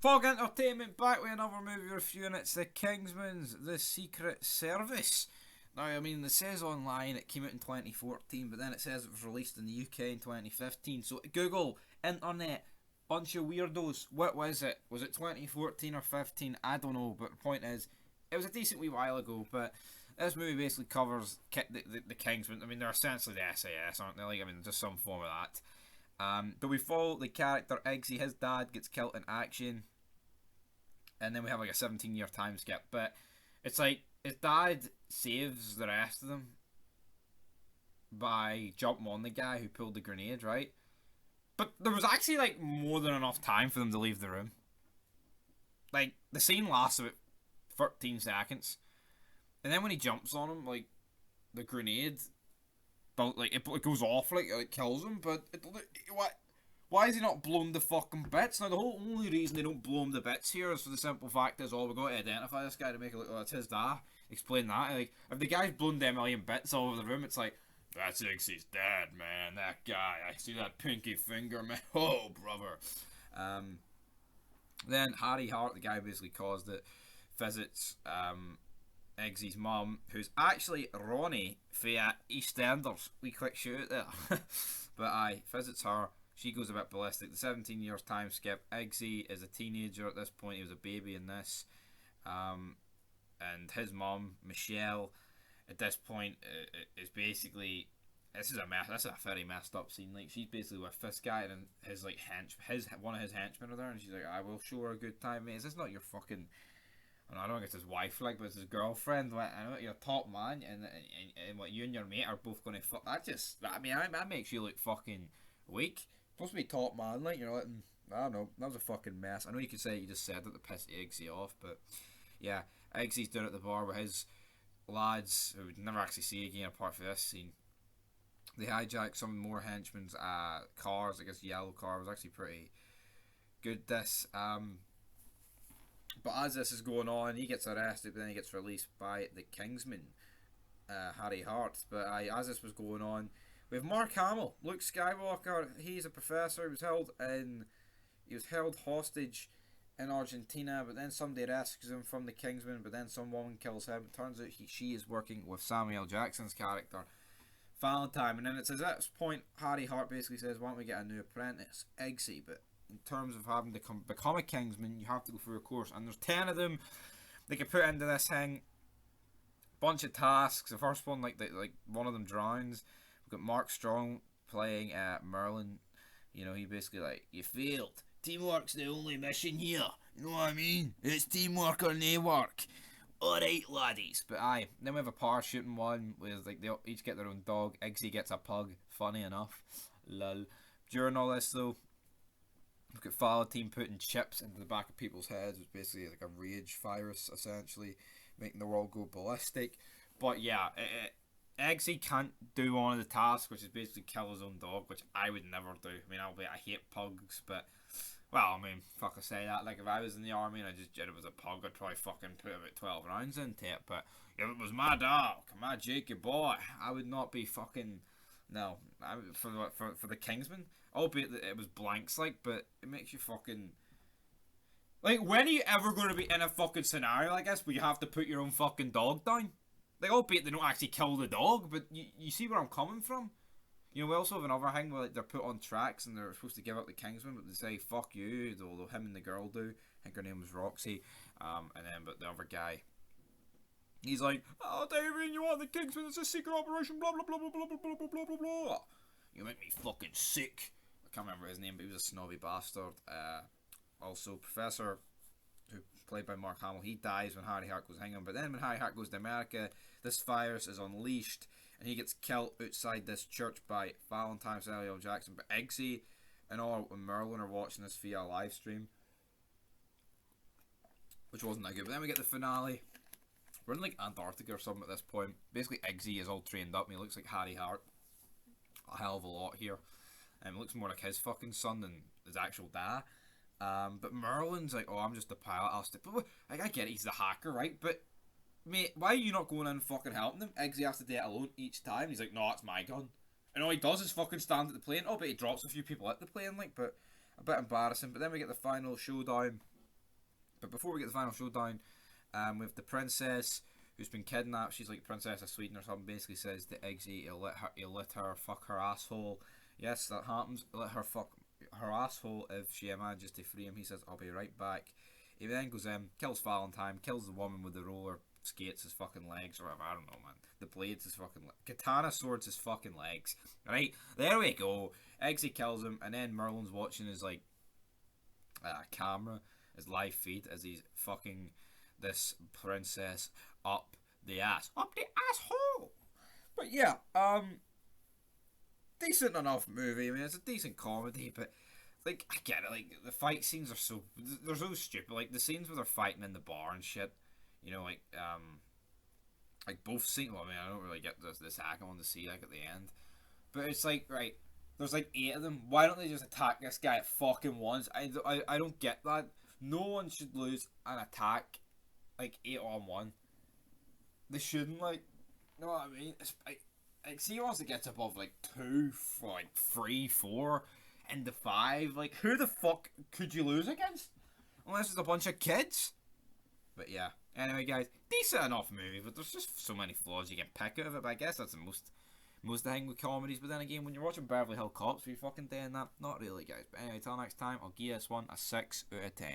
Fog Entertainment back with another movie review, and it's The Kingsman's The Secret Service. Now, I mean, it says online it came out in 2014, but then it says it was released in the UK in 2015. So, Google, internet, bunch of weirdos. What was it? Was it 2014 or 15? I don't know, but the point is, it was a decent wee while ago, but this movie basically covers the Kingsman. I mean, they're essentially the SAS, aren't they? Like, I mean, just some form of that. But we follow the character Eggsy. His dad gets killed in action, and then we have like a 17-year time skip. But it's like his dad saves the rest of them by jumping on the guy who pulled the grenade, right? But there was actually like more than enough time for them to leave the room. Like the scene lasts about 13 seconds, and then when he jumps on him, like the grenade, but like it goes off, like it kills him. But what? Why is he not blown the fucking bits? Now the whole only reason they don't blow him the bits here is for the simple fact is, oh, we're going to identify this guy to make it look like it's his dad. Explain that. Like if the guy's blown them a million bits all over the room, it's like that's Eggsy's dad, man. That guy. I see that pinky finger, man. Oh, brother. Then Harry Hart, the guy basically caused it, visits Eggsy's mum, who's actually Ronnie via EastEnders. We quick shoot there. But aye, visits her. She goes a bit ballistic. The 17 years time skip. Eggsy is a teenager at this point. He was a baby in this. And his mum, Michelle, at this point is basically, this is a mess. This is a very messed up scene. Like she's basically with this guy and his like one of his henchmen are there, and she's like, "I will show her a good time, mate. Is this not your fucking?" I don't think it's his wife, like, but it's his girlfriend. I know you're a top man, and what you and your mate are both going to fuck. That makes you look fucking weak. Supposed to be top man, like you're letting. I don't know. That was a fucking mess. I know you could say you just said that to piss Eggsy off, but yeah, Eggsy's down at the bar with his lads who we'd never actually see again apart from this scene. They hijack some more henchmen's cars. I guess yellow car was actually pretty good. But as this is going on, he gets arrested, but then he gets released by the Kingsman, Harry Hart. But as this was going on, we have Mark Hamill, Luke Skywalker. He's a professor. He was held hostage in Argentina, but then somebody rescues him from the Kingsman. But then some woman kills him. It turns out she is working with Samuel Jackson's character, Valentine. And then it's at this point Harry Hart basically says, "Why don't we get a new apprentice, Eggsy?" But in terms of having to become a Kingsman, you have to go through a course, and there's 10 of them they can put into this thing. Bunch of tasks. The first one, like one of them drowns. We've got Mark Strong playing Merlin. You know, he basically like, "You failed. Teamwork's the only mission here. You know what I mean? It's teamwork or no work. Alright, laddies." But aye, then we have a parachuting one with like they each get their own dog. Eggsy gets a pug. Funny enough. Lol. During all this though, we've got Valentine putting chips into the back of people's heads, which is basically like a rage virus, essentially, making the world go ballistic. But yeah, Eggsy can't do one of the tasks, which is basically kill his own dog, which I would never do. I mean, I hate pugs, but, well, I mean, fuck, I say that. Like, if I was in the army and it was a pug, I'd probably fucking put about 12 rounds into it. But if it was my dog, my Jakey boy, I would not be fucking. No, for the Kingsman, albeit that it was blanks, like, but it makes you fucking. Like, when are you ever going to be in a fucking scenario like this where you have to put your own fucking dog down? Like, albeit they don't actually kill the dog, but you see where I'm coming from? You know, we also have another thing where like, they're put on tracks and they're supposed to give up the Kingsman, but they say, "Fuck you," although him and the girl do. I think her name was Roxy. But the other guy, he's like, "Oh, David, you want the Kingsman? It's a secret operation, blah, blah, blah, blah, blah, blah, blah, blah, blah, blah. You make me fucking sick." I can't remember his name, but he was a snobby bastard. Also, Professor, who played by Mark Hamill, he dies when Harry Hart goes hanging. But then when Harry Hart goes to America, this virus is unleashed, and he gets killed outside this church by Valentine Samuel Jackson. But Eggsy and Merlin are watching this via live stream, which wasn't that good. But then we get the finale. We're in like Antarctica or something at this point. Basically, Eggsy is all trained up, and he looks like Harry Hart a hell of a lot here. It looks more like his fucking son than his actual dad. But Merlin's like, "Oh, I'm just the pilot. I'll stick." But like, I get it, he's the hacker, right? But mate, why are you not going in and fucking helping them? Eggsy has to do it alone each time. He's like, "No, it's my gun." And all he does is fucking stand at the plane. Oh, but he drops a few people at the plane, like, but a bit embarrassing. But then we get the final showdown. But before we get the final showdown, we have the princess who's been kidnapped. She's like Princess of Sweden or something. Basically says to Eggsy, he'll let her fuck her asshole. Yes, that happens. Let her fuck her asshole if she manages to free him. He says, I'll be right back. He then goes in, kills Valentine, kills the woman with the roller skates his fucking legs, or whatever, I don't know, man. The blades his fucking katana swords his fucking legs. Right, there we go. Eggsy kills him, and then Merlin's watching his like camera, his live feed, as he's fucking this princess up the ass. Up the asshole! But yeah, decent enough movie. I mean, it's a decent comedy, but like, I get it, like, the fight scenes are they're so stupid. Like, the scenes where they're fighting in the bar and shit, you know, like both scenes, well, I mean, I don't really get the second one to see, like, at the end, but it's like, right, there's like 8 of them, why don't they just attack this guy at fucking once? I don't get that. No one should lose an attack, like, 8-on-1. They shouldn't, like, you know what I mean? It's, like, see, once it gets above, like, 2, like, 3, 4, into 5, like, who the fuck could you lose against? Unless it's a bunch of kids. But yeah, anyway guys, decent enough movie, but there's just so many flaws you can pick out of it. But I guess that's the most of the thing with comedies. But then again, when you're watching Beverly Hills Cops, are you fucking doing that? Not really, guys. But anyway, till next time, I'll give this one a 6 out of 10.